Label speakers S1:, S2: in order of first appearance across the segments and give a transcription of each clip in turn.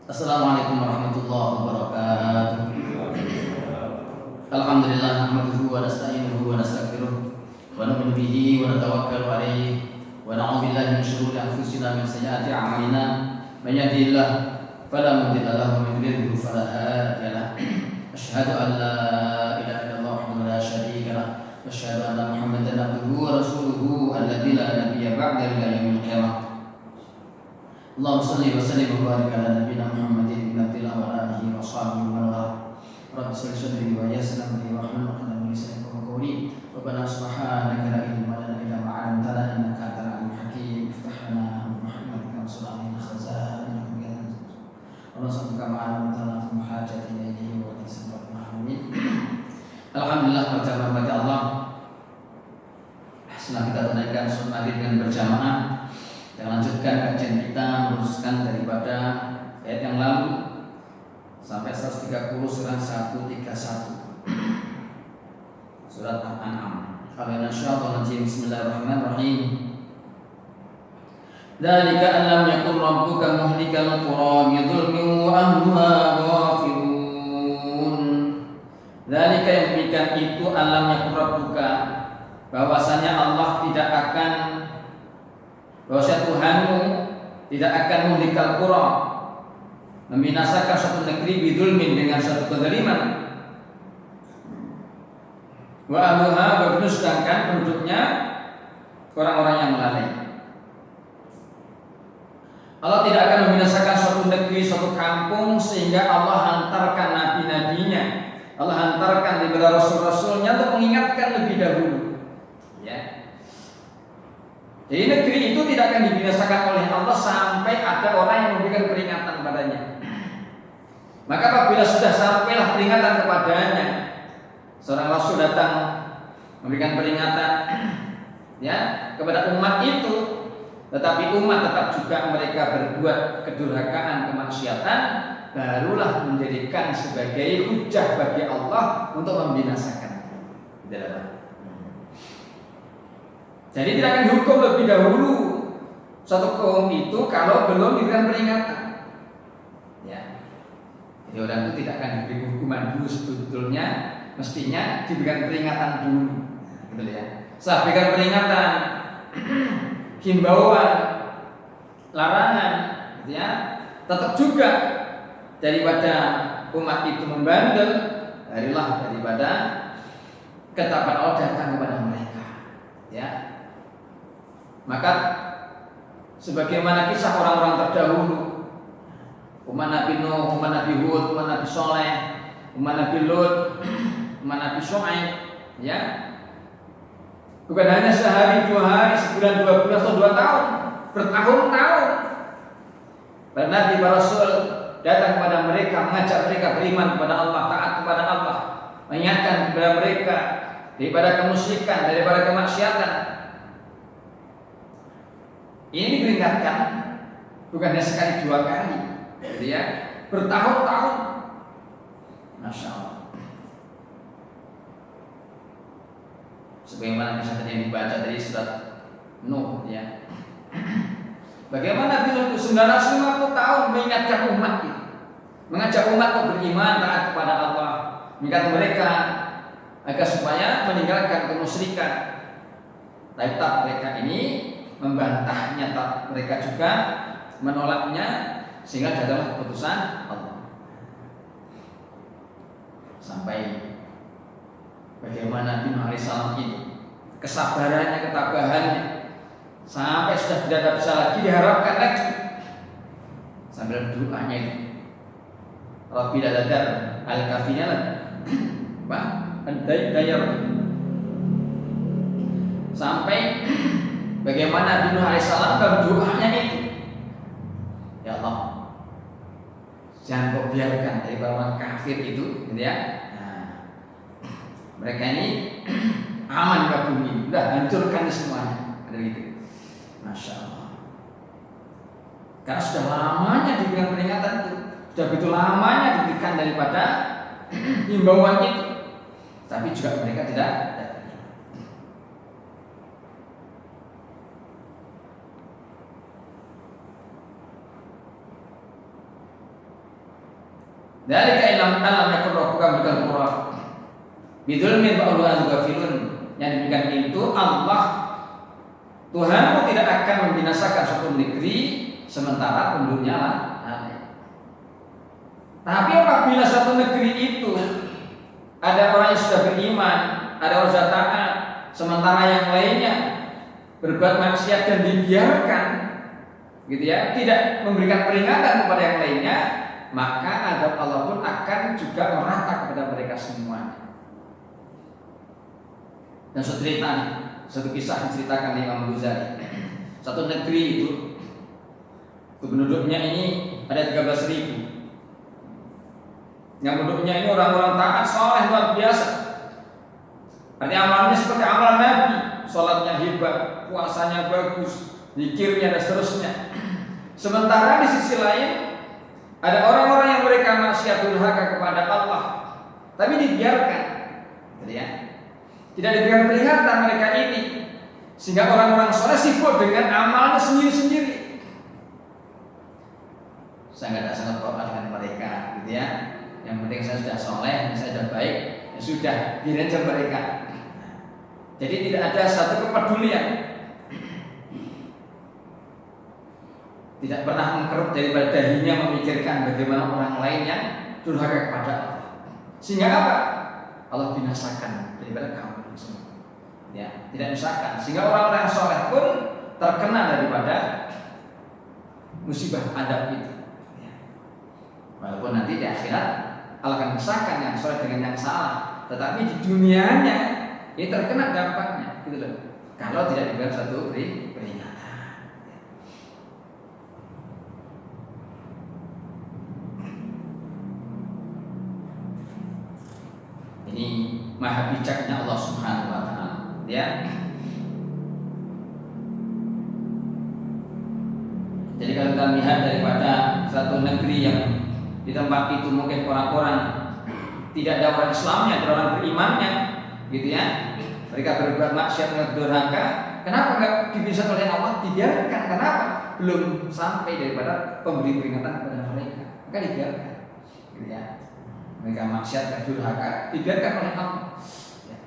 S1: Assalamualaikum warahmatullahi wabarakatuh. Alhamdulillah nahmaduhu wa nasta'inuhu wa nastaghfiruh wa nu'minu bihi wa natawakkalu alayhi wa na'udzu billahi min shururi anfusina min sayyiati a'malina may yahdihillahu fala mudilla lahu wa may yudlil fala hadiya lahu. Asyhadu an la ilaha illallah wahdahu la syarika lahu wa asyhadu anna Muhammadan abduhu wa rasuluhu alladzi la nabiyya ba'dahu ila yaumil qiyamah. Allahumma shalli wa sallim wa barik ala nabiyyina Muhammadin ibn Abdillah wa alihi wa sahbihi wa man wala. Rabbi shrah li sadri wa yassir amri wa hlul 'uqdatam min lisani yafqahu qawli. Rabbana subhanaka la ilma lana illa ma 'allamtana innaka antal 'alimul hakim. Iftah lana Muhammadika wa sallallahu alaihi wasallam. Allah subhanahu wa ta'ala fi muhajatina ilayhi wa tasabbahu amin. Alhamdulillah, berjamaah bagi Allah. Setelah kita tunaikan sholat maghrib dengan berjamaah, kita lanjutkan kajian kita meneruskan daripada ayat yang lalu sampai 130 surah 131 surat Al-An'am. Bismillahirrahmanirrahim. Dzalika an lam yakun rabbuka muhlikal qura bi dzulmin wa ahluha ghafilun. Dzalika, yang demikian itu, alam yakun rabbuka, bahwasanya Allah tidak akan, bahwasanya Tuhanmu tidak akan muhlikal qura, membinasakan suatu negeri bidzulmin, dengan suatu kezaliman, wa ahluha ghafilun, sedangkan penduduknya orang-orang yang lalai. Allah tidak akan membinasakan suatu negeri, suatu kampung, sehingga Allah hantarkan nabi-nabinya, Allah hantarkan daripada rasul-rasulnya untuk mengingatkan lebih dahulu. Ya. Jadi negeri itu tidak akan dibinasakan oleh Allah sampai ada orang yang memberikan peringatan padanya. Maka apabila sudah sampailah peringatan kepadanya, seorang rasul datang memberikan peringatan ya kepada umat itu, tetapi umat tetap juga mereka berbuat kedurhakaan, kemaksiatan, barulah menjadikan sebagai hujah bagi Allah untuk membinasakan. Jadi tidak akan dihukum lebih dahulu satu kaum itu kalau belum diberikan peringatan. Ya. Jadi orang itu tidak akan diberi hukuman dulu, sebetulnya mestinya diberikan peringatan dulu. Betul ya. Setelah diberikan peringatan, himbauan, larangan, gitu ya, tetap juga daripada umat itu membandel, harilah daripada ketetapan Allah datang kepada mereka. Ya. Maka sebagaimana kisah orang-orang terdahulu, umat Nabi Nuh, umat Nabi Hud, umat Nabi Soleh, umat Nabi Lut, umat Nabi Syuaib, ya, bukan hanya sehari, 2 hari, sebulan, 2 bulan, atau 2 tahun, bertahun-tahun. Para Nabi, para Rasul datang kepada mereka, mengajak mereka beriman kepada Allah, taat kepada Allah, mengingatkan kepada mereka daripada kemusyrikan, daripada kemaksiatan. Ini diperingatkan bukan hanya sekali, 2 kali, gitu ya, bertahun-tahun. Masya Allah. Sebagaimana kisah yang dibaca dari surat Nuh, ya. Bagaimana bila 950 tahun mengingatkan umat itu, mengajak umat untuk beriman, taat kepada Allah, mengingatkan mereka agar supaya meninggalkan kemusyrikan. Tapi tak mereka ini membantahnya, tak mereka juga menolaknya, sehingga datanglah keputusan Allah. Sampai bagaimana Nabi Nuh alaihissalam ini, kesabarannya, ketabahannya, sampai sudah tidak bisa lagi diharapkan lagi, sambil doanya itu, Rabbi la tadar al-kafina Pak dayar, sampai bagaimana Nabi Nuh alaihissalam dalam doanya itu, ya Allah, jangan kau biarkan dari orang kafir itu, gitu ya. Nah, mereka ini aman ke bumi, udah hancurkan semuanya, ada gitu. Masya Allah. Karena sudah lamanya diberikan peringatan itu, sudah begitu lamanya diberikan daripada himbauan itu, tapi juga mereka tidak. Dzalika illam alam yakun rabbuka bikal qura bidzulmin wa Allah ghafirun. Yang demikian itu Allah Tuhanmu tidak akan membinasakan suatu negeri sementara penduduknya ada. Tapi apabila satu negeri itu ada orang yang sudah beriman, ada orang yang taat, sementara yang lainnya berbuat maksiat dan dibiarkan, gitu ya, tidak memberikan peringatan kepada yang lainnya, maka azab Allah pun akan juga merata kepada mereka semua. Dan satu kisah diceritakan Imam Ghazali. Satu negeri itu penduduknya ini ada 13.000. Yang penduduknya ini orang-orang taat, soleh luar biasa. Artinya amalnya seperti amalan Nabi, sholatnya hebat, puasanya bagus, zikirnya dan seterusnya. Sementara di sisi lain ada orang-orang yang mereka maksiat durhaka kepada Allah, tapi dibiarkan, gitu ya. Tidak diberikan peringatan mereka ini, sehingga orang-orang soleh sibuk dengan amalnya sendiri-sendiri. Saya nggak sangat protes dengan mereka, gitu ya. Yang penting saya sudah soleh, saya sudah baik, ya sudah, biarin aja mereka. Jadi tidak ada satu kepedulian, tidak pernah mengkerut daripada dahinya memikirkan bagaimana orang lain yang durhaka kepada Allah. Sehingga apa? Allah binasakan daripada kamu semua. Ya, tidak binasakan. Sehingga orang-orang soleh pun terkena daripada musibah adab itu. Ya. Walaupun nanti di akhirat Allah akan pisahkan yang soleh dengan yang salah, tetapi di dunianya ini terkena dampaknya, gitu loh. Kalau tidak diberikan satu peringatan. Ini maha bijaknya Allah Subhanahu wa taala, ya. Jadi kalau kita lihat daripada satu negeri yang di tempat itu mungkin orang-orang tidak ada orang Islamnya, ada orang berimannya, gitu ya. Mereka berbuat maksiat dan durhaka. Kenapa enggak dibinasakan oleh Allah? Dibiarkan. Kenapa? Belum sampai daripada pemberi peringatan kepada mereka. Maka dibiarkan, gitu ya. Mereka maksiat dan durhaka dibiarkan oleh Allah. Ya.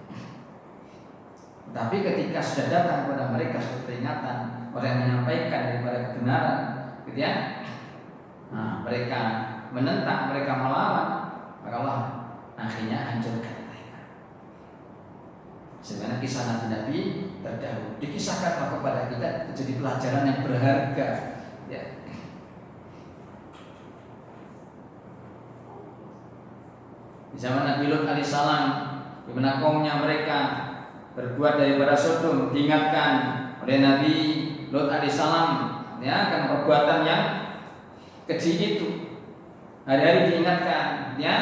S1: Tapi ketika sudah datang kepada mereka suatu peringatan, orang yang menyampaikan daripada kebenaran, gitu ya. Nah, mereka menentang, mereka melawan, maka Allah akhirnya hancurkan mereka. Sebenarnya kisah Nabi terdahulu dikisahkan kepada kita menjadi pelajaran yang berharga. Ya. Di zaman Nabi Lut alaihissalam, di mana kaumnya mereka berbuat daripada Sodom, diingatkan oleh Nabi Lut alaihissalam, ya, akan perbuatan yang keji itu. Hari-hari diingatkan, ya,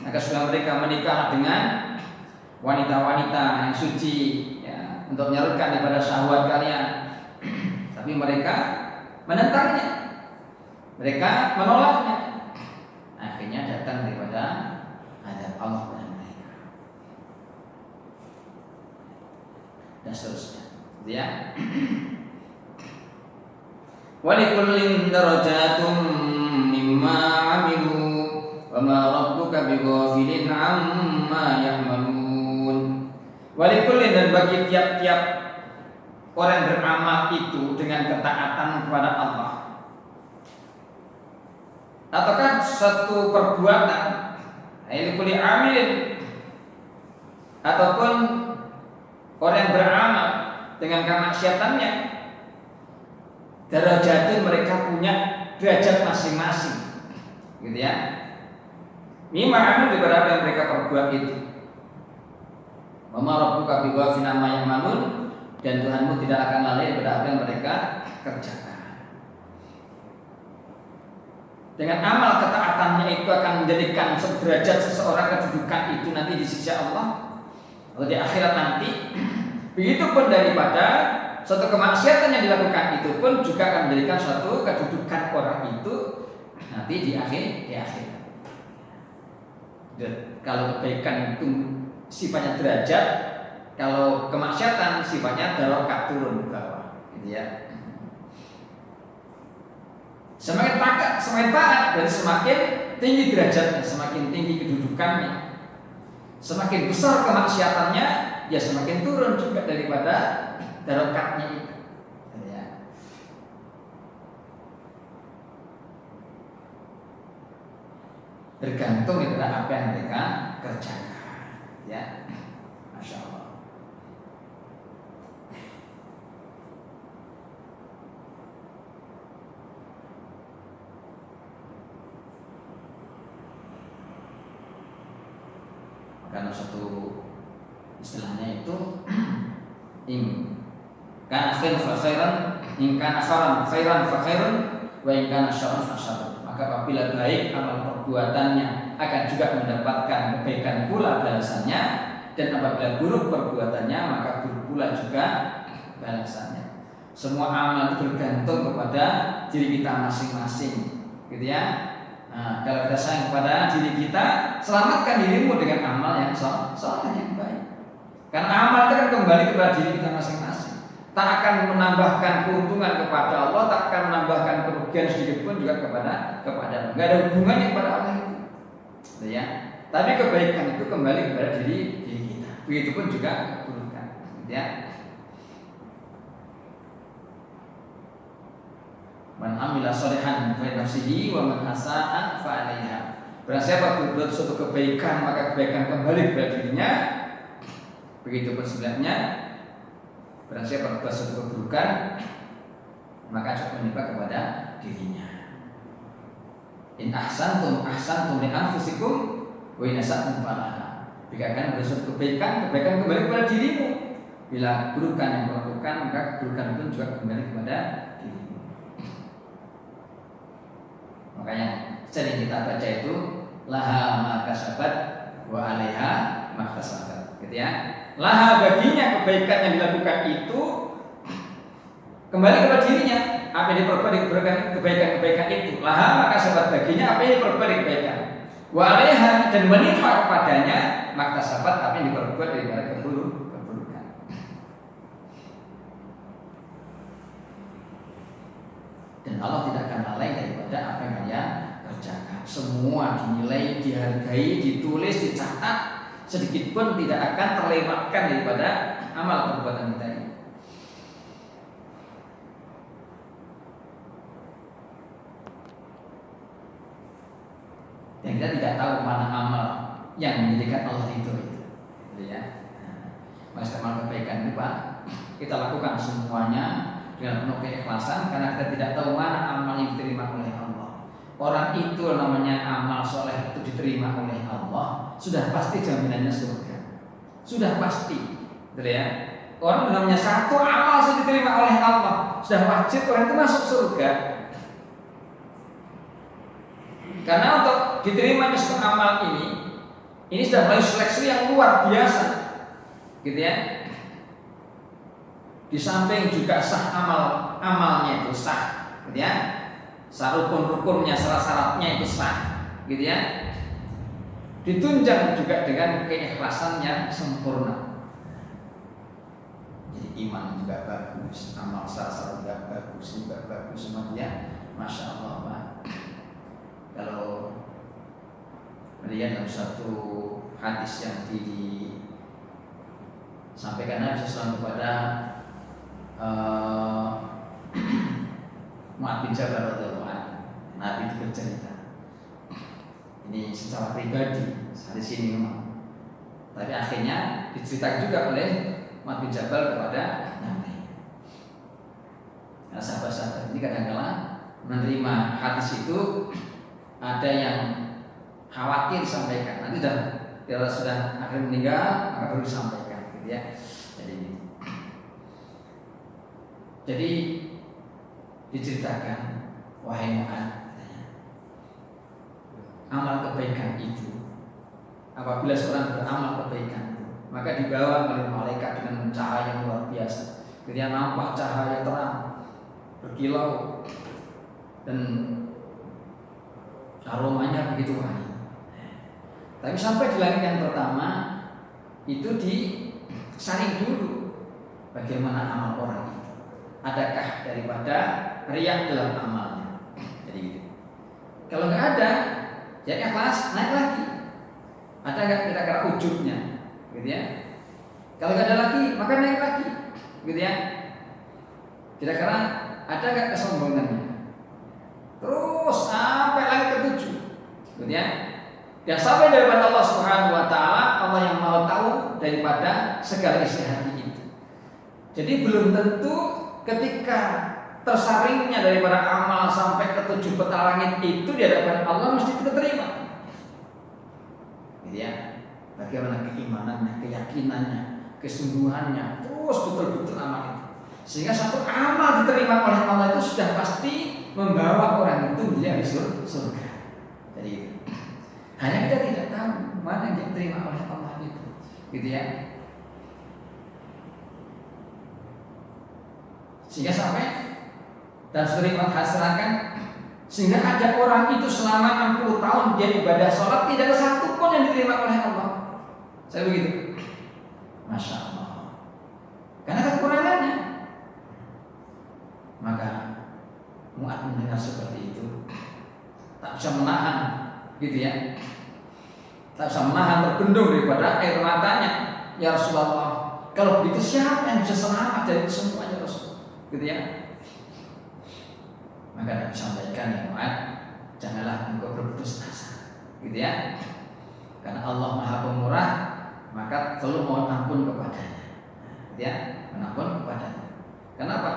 S1: agar supaya mereka menikah dengan wanita-wanita yang suci, ya, untuk menyalurkan daripada syahwat kalian. Tapi mereka menentangnya, mereka menolaknya. Akhirnya datang daripada azab Allah kepada mereka dan seterusnya, ya. Walikullin darajatum mimma amilu wa ma rabbuka bighafilin amma ya'malun. Walikullin, dan bagi tiap-tiap orang yang beramal itu dengan ketaatan kepada Allah, ataukah satu perbuatan, likulli amilin, ataupun orang yang beramal dengan kemaksiatannya, derajatnya mereka punya derajat masing-masing, gitu ya. Mimma amil, daripada apa yang mereka perbuat itu. Wa ma rabbuka bighafilin amma ya'malun, dan Tuhanmu tidak akan lalai daripada apa yang mereka kerjakan. Dengan amal ketaatannya itu akan menjadikan sederajat seseorang kedudukan itu nanti di sisi Allah atau di akhirat nanti. Begitupun daripada suatu kemaksiatan yang dilakukan itu pun juga akan menjadikan suatu kedudukan orang itu nanti di akhirat. Kalau kebaikan itu sifatnya derajat, kalau kemaksiatan sifatnya darokat, turun ke bawah, gitu ya. Semakin taat dan semakin
S2: tinggi derajatnya, semakin tinggi kedudukannya, semakin besar kemaksiatannya, ya semakin turun juga daripada darokatnya itu. Ya. Bergantung kepada apa yang mereka kerjakan. Ya, Masya Allah. Karena satu istilahnya itu in kana khairan in kana khairan fa khairun wa in kana syarran fa syarrun. Maka apabila baik amal perbuatannya akan juga mendapatkan kebaikan pula balasannya, dan apabila buruk perbuatannya maka buruk pula juga balasannya. Semua amal itu bergantung kepada diri kita masing-masing, gitu ya. Nah, kalau kita sayang kepada diri kita, selamatkan dirimu dengan amal yang soleh yang baik. Karena amal itu kan kembali kepada diri kita masing-masing. Tak akan menambahkan keuntungan kepada Allah, tak akan menambahkan kerugian sedikit pun juga kepada Allah. Gak ada hubungannya kepada Allah itu, gitu ya. Tapi kebaikan itu kembali kepada diri kita. Begitupun juga keburukan, gitu ya. Man amila sholihan fa nafsihi wa man asaa fa 'alaiha. Barang siapa berbuat suatu kebaikan maka kebaikan kembali kepada dirinya. Begitupun sebaliknya, barang siapa berbuat suatu keburukan maka juga menimpa kepada dirinya. In ahsantum li anfusikum wa in asatum falaha. Jika kalian berbuat suatu kebaikan kembali kepada dirimu. Bila keburukan yang melakukan maka keburukan pun juga kembali kepada dirimu. Makanya sering kita baca itu laha ma kasabat wa 'alaiha ma kasabat, gitu ya. Laha baginya kebaikan yang dilakukan itu kembali kepada dirinya. Apa yang diperbuat kebaikan itu. Laha ma kasabat baginya apa yang diperbuat kebaikan. Wa 'alaiha dan menimpa kepadanya ma kasabat apa yang diperbuat daripada keburukan. Dan Allah tidak akan lalai daripada apa yang kalian kerjakan. Semua dinilai, dihargai, ditulis, dicatat. Sedikit pun tidak akan terlewatkan daripada amal perbuatan kita ini. Dan kita tidak tahu mana amal yang menjadikan Allah itu. Gitu ya. Masa amal kebaikan itu Pak, kita lakukan semuanya dengan penuh keikhlasan karena kita tidak tahu mana amal yang diterima oleh Allah. Orang itu namanya amal soleh itu diterima oleh Allah, sudah pasti jaminannya surga. Sudah pasti, betul ya? Orang namanya satu amal sudah diterima oleh Allah, sudah wajib orang itu masuk surga. Karena untuk diterimanya satu amal ini sudah melalui seleksi yang luar biasa, gitu ya. Di samping juga sah amalnya itu sah, gitu ya. Sah rukun-rukunnya, syarat-syaratnya itu sah, gitu ya. Ditunjang juga dengan keikhlasan yang sempurna. Jadi iman juga bagus, amal syarat juga bagus, juga bagus semuanya. Masya Allah Pak. Kalau melihat dalam satu hadis yang disampaikan Nabi SAW kepada Mu'adz bin Jabal radhiyallahu anhu, Nabi itu bercerita. Ini secara pribadi hadis ini memang, tapi akhirnya diceritakan juga oleh Mu'adz bin Jabal kepada Nabi. Karena sahabat-sahabat ini kadang-kala menerima hadis itu ada yang khawatir disampaikan. Nanti kalau sudah akhir meninggal maka baru disampaikan, gitu ya. Jadi diceritakan, wahai Mu'adz, amal kebaikan itu, apabila seorang beramal kebaikan itu, maka dibawa oleh malaikat dengan cahaya yang luar biasa. Ketika nampak cahaya terang, berkilau, dan aromanya begitu wangi. Tapi sampai di langit yang pertama itu disaring dulu bagaimana amal orang itu. Adakah daripada riya dalam amalnya? Jadi gitu. Kalau nggak ada, Jadi ikhlas naik lagi. Ada nggak kira-kira ujungnya, gitu ya? Kalau nggak ada lagi, maka naik lagi, gitu ya? Kira-kira ada nggak kesombongannya? Terus sampai lagi ke 7, gitu ya? Dan sampai daripada Allah Subhanahu Wa Taala, Allah yang mau tahu daripada segala isi hati itu. Jadi belum tentu ketika tersaringnya daripada amal sampai ke 7 peta langit itu di hadapan Allah mesti kita terima. Gitu ya. Bagaimana keimanannya, keyakinannya, kesungguhannya, terus betul-betul amal itu. Sehingga satu amal diterima oleh Allah itu sudah pasti membawa orang itu menjadi surga. Jadi itu. Hanya kita tidak tahu mana yang diterima oleh Allah itu, gitu ya. Sehingga sampai dan sering menghasilkan sehingga ada orang itu selama 60 tahun dia ibadah sholat tidak ada satu pun yang diterima oleh Allah. Saya begitu. Masya Allah. Karena kekurangannya. Maka Mu'adz mendengar seperti itu tak bisa menahan, gitu ya. Tak bisa menahan terbendung daripada air matanya. Ya Rasulullah, kalau begitu siapa yang bisa selamat dari semuanya Rasul? Gitu ya. Maka Nabi sampaikan ya Mu'adz, janganlah engkau berputus asa, gitu ya. Karena Allah Maha Pemurah, maka selalu mohon ampun kepadanya, gitu ya, ampun kepadanya. Kenapa?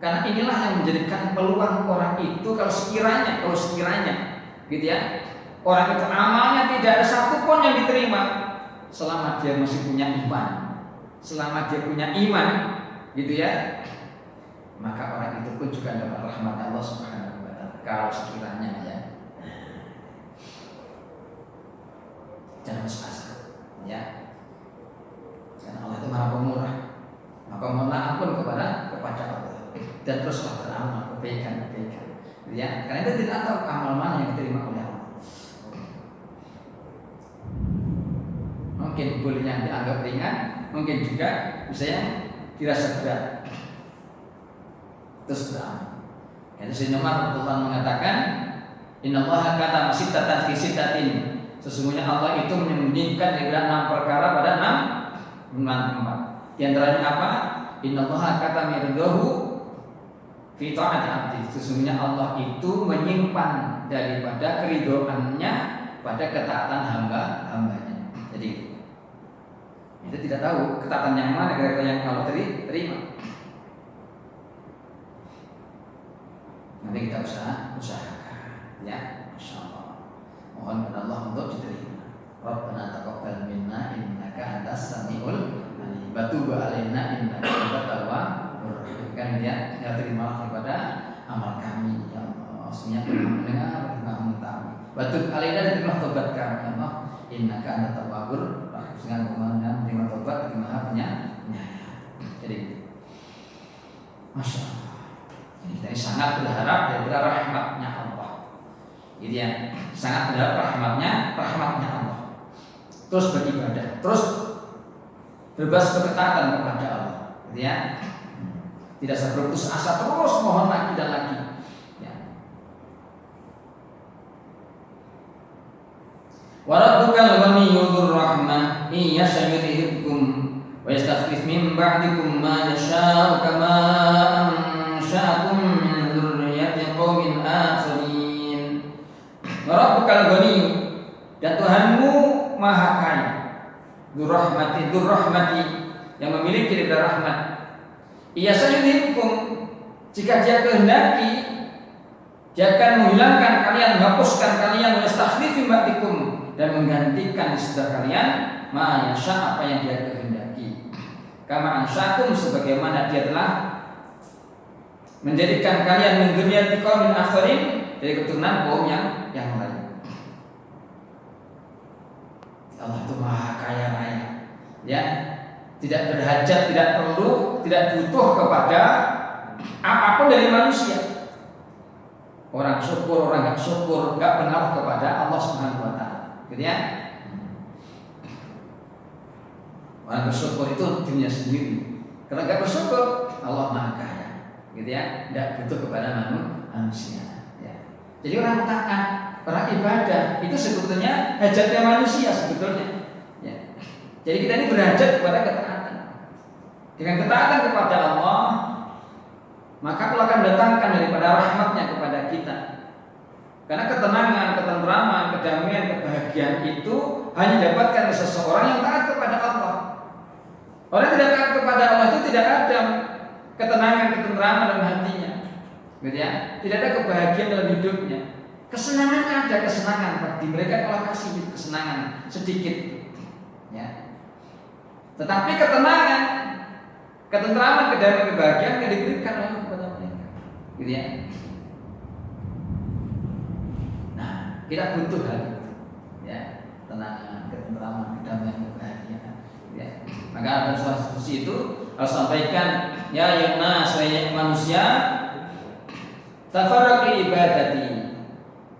S2: Karena inilah yang menjadikan peluang orang itu kalau sekiranya, gitu ya, orang itu amalnya tidak ada satu pun yang diterima selama dia masih punya iman, selama dia punya iman, gitu ya. Maka orang itu pun juga dapat rahmat Allah Subhanahu Wa Taala. Kalau sekiranya ya, jangan putus asa, ya. Karena Allah itu Maha Pemurah. Maka mohonlah ampun kepada Allah dan teruslah beramal kebaikan, ya. Karena itu tidak tahu amal mana yang diterima oleh Allah. Mungkin boleh yang dianggap ringan, mungkin juga bisa yang dirasa berat. Terus beramal. Jadi Sayyidina Umar radhiyallahu mengatakan, Innallaha katama sittatan fi sittatin. Sesungguhnya Allah itu menyembunyikan di dalam 6 perkara pada 6 tempat. Di antaranya apa? Innallaha katama ridhahu fi ta'ati 'abdi. Sesungguhnya Allah itu menyimpan daripada keridhoannya pada ketaatan hamba-hambanya. Jadi kita tidak tahu ketaatan yang mana kira-kira yang Allah terima. Nanti kita usahakan, ya, Masya Allah. Mohon kepada Allah untuk diterima. Rabbana taqabbal minna innaka antas samiul alim. Wa tub alaina innaka antat tawwabur rahim. Kan dia terima kepada amal kami, ya Allah. Maksudnya mendengar, mengetahui. Wa tub alaina dan terima tobat kami, ya Allah. Innaka antat tawwabur rahim. Dengan kemenangan terima tobat, terima penyayang. Jadi, Masya Allah. Jadi sangat berharap daripada rahmatnya Allah. Gitu ya, sangat berharap rahmatnya Allah. Terus beribadah, terus berbasis ketaatan kepada Allah. Gitu ya, tidak berputus asa, terus mohon lagi dan lagi. Ya. Wa rabbukal ghaniyyul dzur rahmah iyyashayudhibkum wa yastakhlif min ba'dikum ma yasha'u kama ansha'akum min dzurriyyati qaumin akharin. Wa rabbukal ghaniyyu, dan Tuhanmu Maha Kaya, dzur rahmati yang memiliki daripada rahmat. Ia sayudhibkum, jika Dia kehendaki Dia akan menghilangkan kalian, menghapuskan kalian, wa yastakhlif min ba'dikum, dan menggantikan setelah kalian ma yasha, apa yang Dia kehendaki. Kama ansyakum, sebagaimana Dia telah menjadikan kalian min dzurriyyati qaumin akharin, dari keturunan kaum yang lain. Allah itu Maha Kaya Raya, ya, tidak berhajat, tidak perlu, tidak butuh kepada apapun dari manusia. Orang syukur, orang nggak syukur, nggak pengaruh kepada Allah Subhanahu Wa Taala, gitu ya. Orang bersyukur itu dirinya sendiri. Kalau nggak bersyukur, Allah Maha Kaya, gitu ya, tidak butuh kepada manusia. Ya. Jadi orang taat orang ibadah itu sebetulnya hajatnya manusia sebetulnya. Ya. Jadi kita ini berhajat kepada ketaatan. Dengan ketaatan kepada Allah, maka Allah akan datangkan daripada rahmatnya kepada kita. Karena ketenangan, ketentraman, kedamaian, kebahagiaan itu hanya didapatkan oleh seseorang yang taat kepada Allah. Orang yang tidak taat kepada Allah itu tidak ada ketenangan, ketentraman dalam hatinya, gitu ya. Tidak ada kebahagiaan dalam hidupnya. Kesenangan ada, kesenangan diberikan Allah kasih itu kesenangan sedikit, ya. Tetapi ketenangan, ketentraman, kedamaian, kebahagiaan yang diberikan oleh kepada mereka, gitu ya. Nah, kita butuh hal itu, ya, ketenangan, ketentraman, kedamaian, kebahagiaan, ya. Maka dalam surat Qudsi itu harus sampaikan, ya nas, ya manusia, tafarraq li ibadati,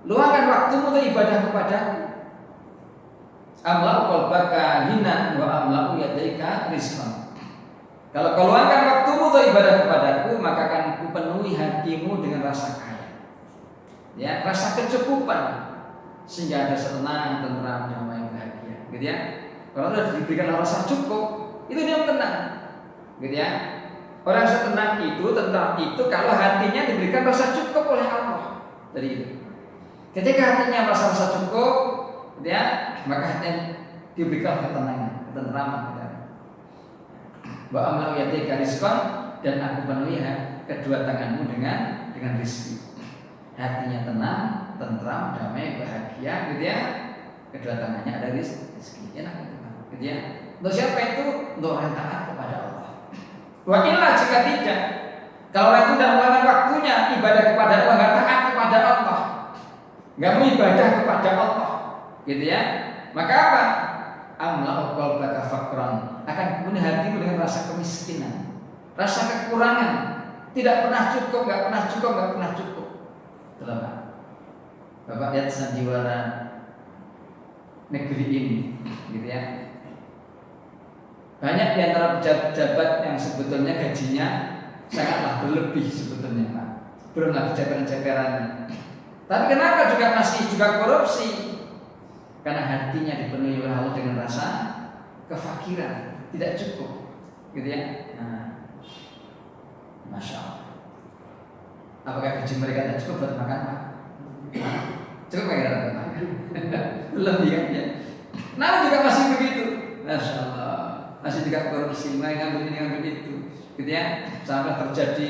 S2: luangkan waktumu untuk ibadah kepadaku. Amla'u qalbaka hinan wa amla'u yadaika rizqan. Kalau kau luangkan waktumu untuk ibadah kepadaku, maka akan kupenuhi hatimu dengan rasa kaya, ya, rasa kecukupan, sehingga ada senang, tentram, damai, bahagia, gitu ya. Kalau sudah diberikan rasa cukup, itu dia tenang, gitu ya. Orang setenang itu, tentram itu, kalau hatinya diberikan rasa cukup oleh Allah. Jadi itu. Ketika hatinya merasa rasa cukup, gitu ya, maka hatinya diberikan ketenangan, ketentraman. Wa amlau yadika rizqan, dan aku penuhi kedua tanganmu dengan rezeki. Hatinya tenang, tentram, damai, bahagia, gitu ya. Kedua tangannya ada rezeki. Enak gitu ya. Untuk siapa itu? Untuk orang taat kepada Allah. Wa illa jika tidak, kalau orang itu tidak meluangkan waktunya ibadah kepada Allah, enggak taat kepada Allah, enggak mau ibadah kepada Allah, gitu ya. Maka apa? Amla'u qalbaka faqran, akan penuhi hatimu dengan rasa kemiskinan, rasa kekurangan, tidak pernah cukup, enggak pernah cukup, enggak pernah cukup. Itulah Pak. Bapak lihat sandiwara negeri ini, gitu ya. Banyak di antara pejabat yang sebetulnya gajinya sangatlah berlebih sebetulnya Pak. Belum lagi jabatan-jabatannya. Tapi kenapa masih korupsi? Karena hatinya dipenuhi oleh Allah dengan rasa kefakiran, tidak cukup, gitu ya. Nah, Masya Allah. Apakah gaji mereka tidak cukup buat makan Pak? Cukup nggak kira buat makan? Lebih kan ya. Nah juga masih begitu, Masya Allah. Masih juga korupsi, ngambil ini ngambil itu, gitu ya. Sampai terjadi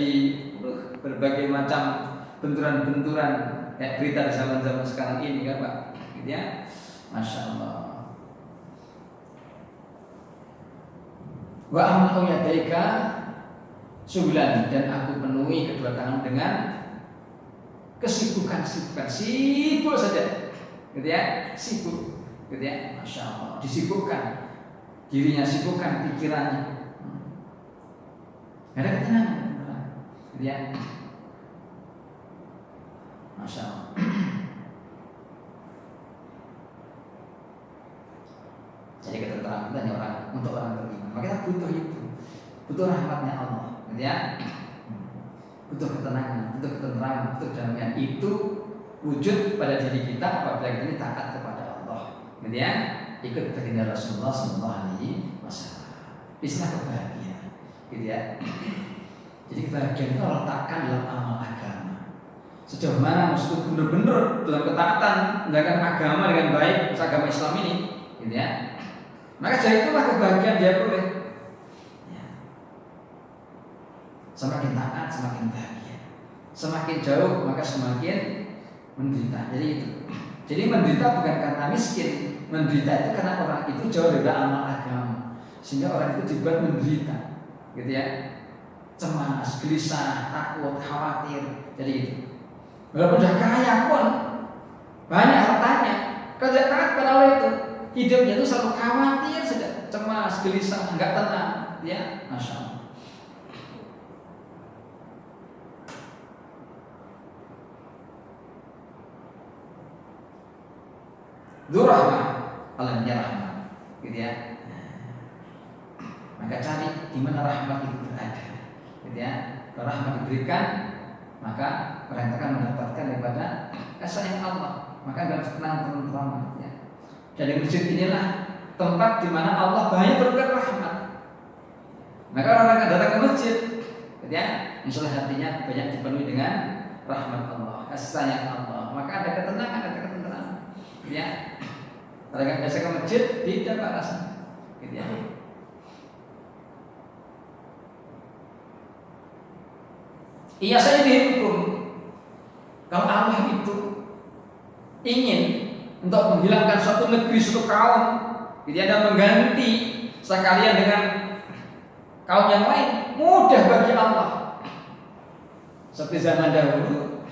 S2: berbagai macam benturan-benturan kayak berita di zaman-zaman sekarang ini kan Pak, gitu ya. Masya Allah. Wa amlau yadaika subulan, dan aku penuhi kedua tangan dengan kesibukan, sibuk saja, gitu ya, sibuk, gitu ya. Masya Allah, disibukkan dirinya, sibukkan pikirannya, ada ketenangan, gitu ya. Masya Allah. Jadi ketentraman itu hanya untuk orang beriman. Maka kita butuh itu, butuh rahmatnya Allah, gitu ya. Butuh ketenangan, butuh ketentraman, butuh kedamaian. Itu wujud pada diri kita apabila kita ini taat kepada Allah, gitu ya. Ikut baginda Rasulullah SAW. Istilah kebahagiaan, gitu ya. Jadi kebahagiaan itu Allah letakkan dalam amal agama. Sejauh mana maksud benar-benar dalam ketaatan menjalankan agama dengan baik, agama Islam ini, gitu ya. Maka dari itulah kebahagiaan dia boleh. Ya. Semakin taat, semakin bahagia. Semakin jauh, maka semakin menderita. Jadi itu. Jadi menderita bukan karena miskin, menderita itu karena orang itu jauh dari amal agama, sehingga orang itu dibuat menderita, gitu ya. Cemas, gelisah, takut, khawatir. Jadi itu. Walaupun sudah kaya pun, banyak hartanya, kalau tidak taat pada Allah itu, hidupnya itu selalu khawatir saja, cemas, gelisah, enggak tenang, ya. Masya Allah. Dzurrahmah, Allah punya rahmat, gitu ya. Maka cari di mana rahmat itu berada, gitu ya. Kalau rahmat diberikan, maka orang akan mendapatkan daripada kasih sayang Allah. maka anda harus tenang teman-teman ya. Dan di masjid inilah tempat di mana Allah banyak berikan rahmat. Maka orang akan datang ke masjid, ya, insya Allah hatinya banyak dipenuhi dengan rahmat Allah, kasih sayang Allah. Maka ada ketenangan, ada ketenangan, ya. Kalau nggak biasa ke masjid, tidak pak rasanya, gitu ya. Iya saya dihukum. Kalau Allah itu ingin untuk menghilangkan suatu negeri, suatu kaum, jadi ada mengganti sekalian dengan kaum yang lain, mudah bagi Allah. Seperti zaman dahulu,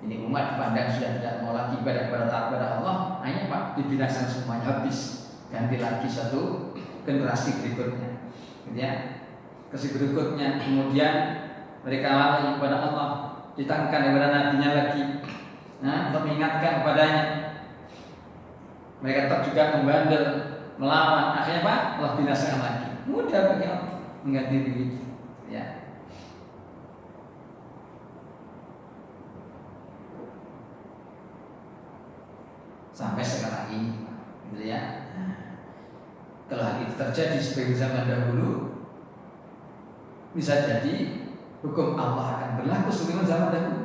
S2: ini umat dipandang sudah tidak mau lagi ibadah kepada Allah, hanya pak dibinasakan semuanya, habis, ganti lagi satu generasi berikutnya, gitu ya. Generasi berikutnya, kemudian mereka lalai kepada Allah, ditangkan kepada nabinya lagi, untuk mengingatkan kepadanya. Mereka tetap juga membandel, melawan, akhirnya pak Allah binasakan lagi, mudah bagi Allah mengganti diri, ya. Sampai sekarang ini, gitu ya. Kalau hal itu terjadi seperti zaman dahulu, bisa jadi hukum Allah akan berlaku sebagaimana zaman dahulu.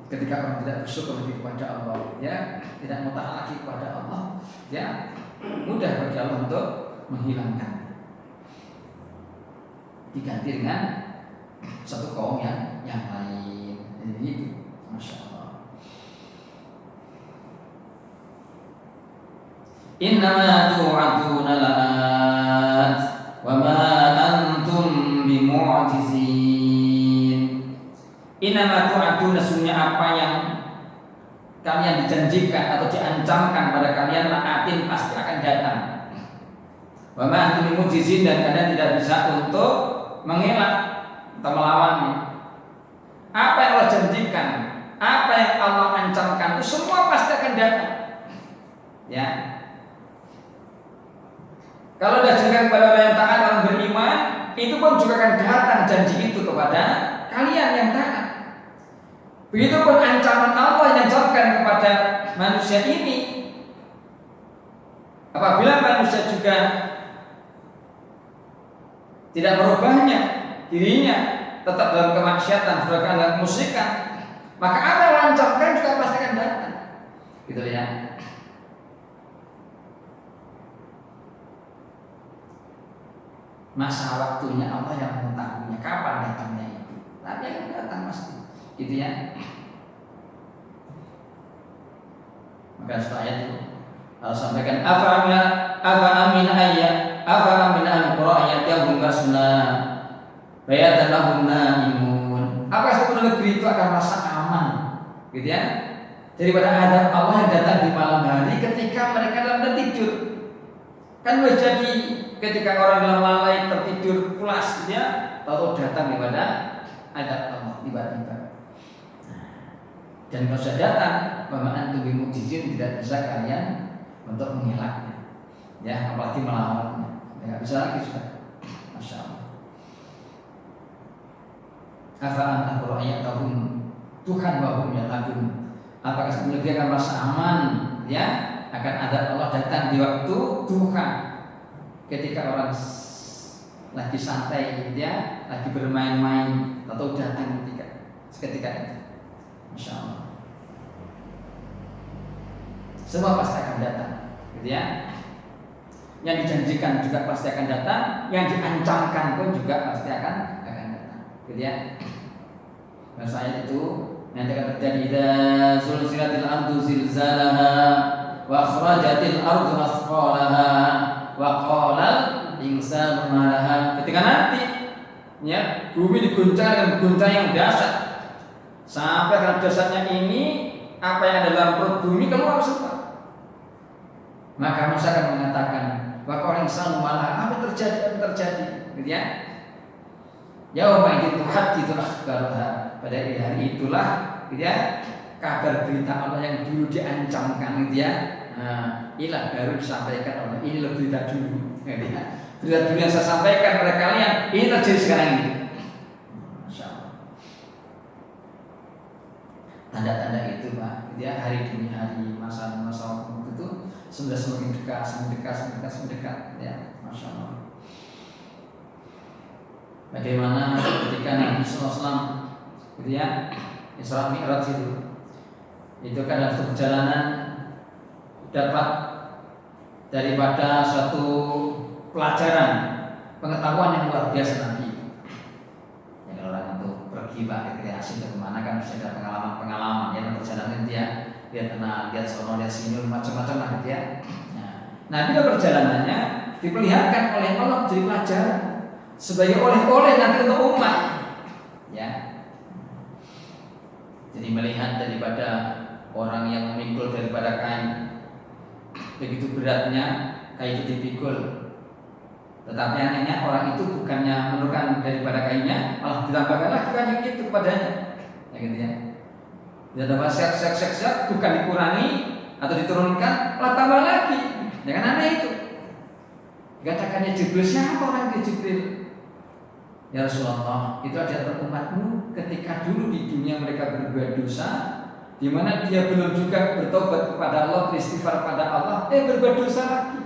S2: Ketika orang tidak bersyukur lagi kepada Allah, ya, tidak mau taat lagi kepada Allah, ya, mudah bagi Allah untuk menghilangkan, diganti dengan satu kaum yang lain. Jadi itu, masya Allah. Innama tu'aduna la'at wa ma antum bimu'jizin. Innama tu'aduna, sesungguhnya apa yang kalian dijanjikan atau diancamkan pada kalian la'atin, pasti akan datang. Wa ma antum bimu'jizin, dan kalian tidak bisa untuk mengelak atau melawannya. Apa yang Allah janjikan, apa yang Allah ancamkan, itu semua pasti akan datang, ya. Kalau diajarkan kepada orang yang taat, orang beriman, itu pun juga akan datang janji itu kepada kalian yang taat. Begitupun ancaman Allah yang diajarkan kepada manusia ini, apabila manusia juga tidak merubahnya, dirinya tetap dalam kemaksiatan, dalam kemusyrikan, maka apa yang diancamkan juga pasti akan datang, gitu ya. Masa waktunya Allah yang mengetahuinya, kapan datangnya itu, tapi akan datang pasti, gitu ya. Maka setelah itu Allah sampaikan, afa amin al-qura ayatihum basuna bayatan lahum naimun. Apa satu negeri itu akan merasa aman, gitu ya, daripada adab Allah yang datang di malam hari ketika mereka dalam tidur. Kan boleh jadi ketika orang dalam lalai tertidur pulas, gitu ya, tahu datang daripada adab Allah tiba-tiba. Dan kalau sudah datang, pemahaman tubuh mukjizin, tidak bisa kalian untuk mengelaknya, ya, apalagi melawannya, tidak bisa lagi sudah. Masya Allah. Afa'an al-Qur'ayatahum Tuhan wahum yalabun. Apakah sebenarnya dia akan merasa aman, ya, akan adab Allah datang di waktu duha, ketika orang lagi santai, ya, lagi bermain-main, atau datang seketika itu. Masya Allah. Semua pasti akan datang, gitu ya. Yang dijanjikan juga pasti akan datang, yang diancamkan pun juga pasti akan datang, gitu ya. Bahasa ayat itu nanti akan terjadi, idza zulzilatil ardu zilzalaha wa akhrajatil ardu athqalaha wa qalal insanu ma laha. Ketika nanti, ya, bumi diguncang dengan guncang yang dahsyat, sampai karena dahsyatnya ini apa yang ada dalam perut bumi keluar semua. Maka manusia akan mengatakan, wa qalal insanu ma laha, apa terjadi, gitu ya. Yauma idzin tuhadditsu akhbaraha, pada hari itulah, gitu ya, kabar berita Allah yang dulu diancamkan, gitu ya, ilah baru disampaikan oleh ini loh berita dulu, gitu ya. Berita dulu yang saya sampaikan kepada kalian, ini terjadi sekarang ini. Masya Allah. Tanda-tanda itu, Pak, gitu ya, hari demi hari, masa demi masa waktu itu sudah semakin dekat, semakin dekat, ya, masya Allah. Bagaimana ketika Nabi SAW gitu ya, Isra Mi'raj itu kan dalam perjalanan dapat daripada suatu pelajaran, pengetahuan yang luar biasa Nabi. Ya, kalau orang itu pergi rekreasi ke kemana kan bisa ada pengalaman-pengalaman ya dalam perjalanan dia lihat tenang, lihat sono, lihat sini, macam-macam lah gitu ya. Nah, dalam perjalanannya diperlihatkan oleh Allah jadi pelajaran sebagai oleh-oleh nanti untuk umat, ya. Jadi melihat daripada orang yang memikul daripada kain, begitu beratnya kain itu dipikul, tetapi anehnya orang itu bukannya menurunkan daripada kainnya, malah ditambahkan lagi kain itu kepadanya, ya gitu ya. Dia tambah sek bukan dikurangi atau diturunkan, malah tambah lagi. Jangan aneh itu. Dikatakannya Jibril, siapa orang itu Jibril? Ya Rasulullah, itu adalah umatmu ketika dulu di dunia mereka berbuat dosa, di mana dia belum juga bertobat kepada Allah, beristighfar kepada Allah, berbuat dosa lagi.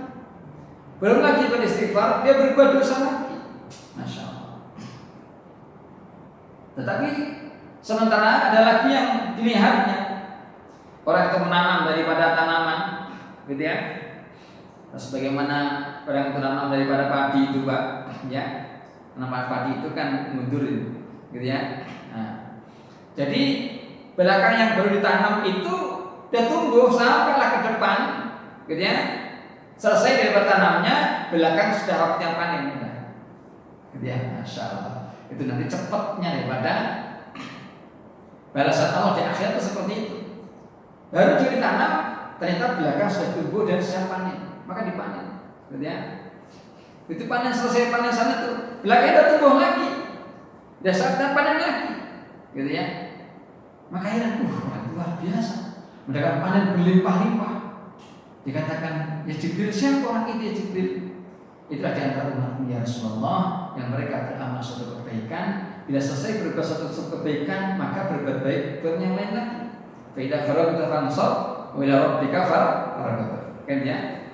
S2: Belum lagi beristighfar, dia berbuat dosa lagi. Masya Allah. Tetapi sementara ada lagi yang dilihatnya, orang itu menanam daripada tanaman, gitu ya. Terus bagaimana orang itu menanam daripada padi itu, Pak, ya. Nampak padi itu kan mundur gitu ya. Nah, jadi belakang yang baru ditanam itu udah tumbuh sampailah ke depan, gitu ya. Selesai dari tanamnya, belakang sudah waktunya panen, gitu ya. Masya Allah. Itu nanti cepatnya daripada balasan Allah di akhirat itu seperti itu. Baru dia ditanam, ternyata belakang sudah tumbuh dan siap panen, maka dipanen, gitu ya. Itu panen, selesai panen sana tuh belakangnya tumbuh lagi, udah saatnya panen lagi, gitu ya. Maka heran, luar biasa, mendapat panen berlimpah-limpah. Dikatakan, ya Jibril, siapa orang itu ya Jibril? Itu ada antara umatmu ya Rasulullah yang mereka beramal suatu kebaikan, bila selesai berbuat suatu kebaikan maka berbuat baik buat yang lain lagi. Fa idza faragta fansab wa ila rabbika farghab. Kan ya?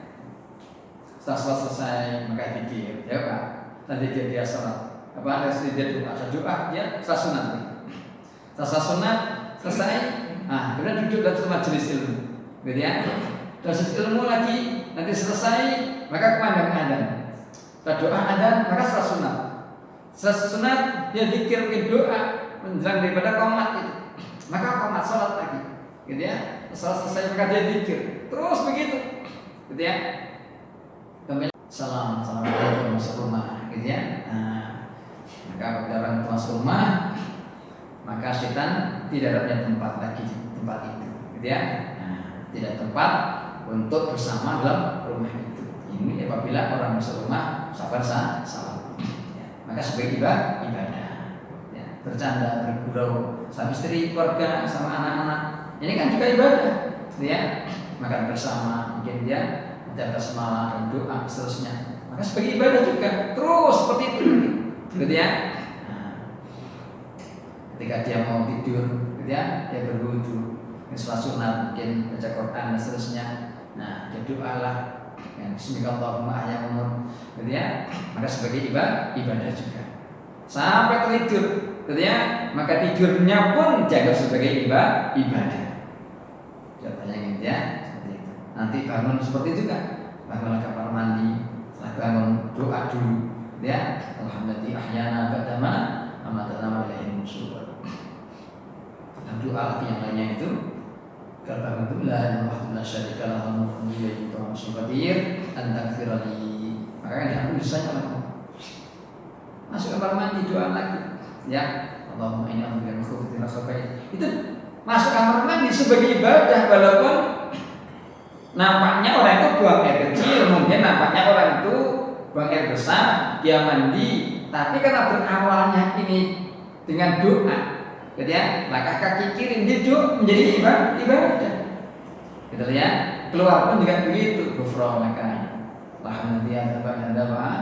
S2: Setelah selesai maka zikir, ya Pak. Nanti dia salat. Apa ada dia doa dia setelah sunat. Setelah sunat selesai, kemudian duduk dalam majelis ilmu. Gitu ya. Majelis ilmu lagi, nanti selesai maka kumandang adzan. Setelah doa adzan maka setelah sunat. Setelah sunat dia zikir doa menjelang daripada qomat itu. Maka qomat salat lagi. Gitu ya. Setelah selesai maka dia zikir. Terus begitu. Gitu ya. Assalamualaikum masuk rumah, gitu ya. Maka apabila orang itu masuk rumah, maka setan tidak ada tempat lagi di tempat itu, gitu ya. Tidak tempat untuk bersama dalam rumah itu. Ini apabila orang masuk rumah sabar salat, ya. Maka sebagai ibadah, ya. Bercanda, bergurau sama istri, keluarga, sama anak-anak, ini kan juga ibadah, gitu ya. Makan bersama, mungkin dia ada basmalah dan doa seterusnya, maka sebagai ibadah juga terus seperti itu, gitu ya. Ketika dia mau tidur, gitu ya, dia berwudu, sholat sunat, mungkin baca Quran dan seterusnya. Nah, dia doalah, yang Bismillahirrahmanirrahim ayat umur, gitu ya. Maka sebagai ibadah juga. Sampai tertidur, gitu ya. Maka tidurnya pun dianggap sebagai ibadah. Contohnya gitu ya. Nanti bangun seperti itu kan, bangun kamar mandi, setelah bangun doa dulu, ya. Alhamdulillah ahyana ba'dama amatana wa ilaihi nusyur. Dan doa lagi yang lainnya itu, kalau bangun dulu la ilaha illallah syarika lahu mulku wa yahyi wa qadir antaghfirali. Maka kan diampuni dosanya oleh Allah. Masuk kamar mandi doa lagi, ya. Allahumma inni a'udzubika min khubuthi wal khaba'ith. Itu masuk kamar mandi sebagai ibadah, walaupun nampaknya orang itu buang air kecil, mungkin nampaknya orang itu buang air besar, dia mandi. Tapi karena berawalnya ini dengan doa, gitu ya, langkah kaki kiri hidup menjadi ibadah. Gitu ya. Keluar pun juga begitu. Ghufranaka. Alhamdulillah,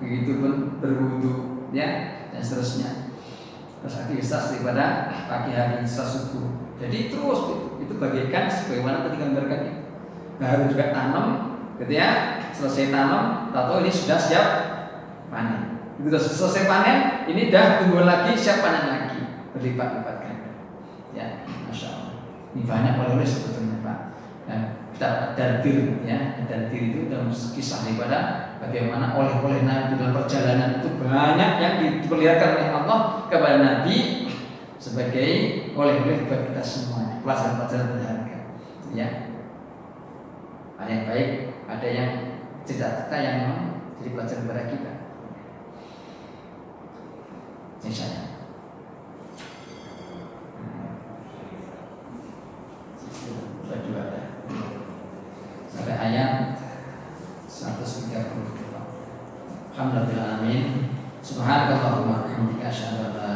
S2: begitu pun berwudu, ya, dan seterusnya. terus aktivitas daripada pagi hari setelah subuh. Jadi terus itu bagaikan sebagaimana tadi gambarkan itu. Baru juga tanam, gitu ya. Selesai tanam, tahu ini sudah siap panen. Itu sudah selesai panen, ini dah tumbuh lagi, siap panen lagi, berlipat-lipat ganda. Ya, masya Allah. Ini banyak oleh sebetulnya Pak. Nah, kita Dardir, ya, Dardir itu dalam kisah daripada bagaimana oleh-oleh Nabi dalam perjalanan itu banyak yang diperlihatkan oleh Allah kepada Nabi sebagai oleh-oleh buat kita semuanya, pelajaran-pelajaran berharga. Ya, ada yang baik, ada yang cerita-cerita yang memang jadi pelajaran kepada kita. Misalnya, berdua ada sampai ayat 130. Alhamdulillah, amin. Subhanakallahumma wa bihamdika asyhadu an la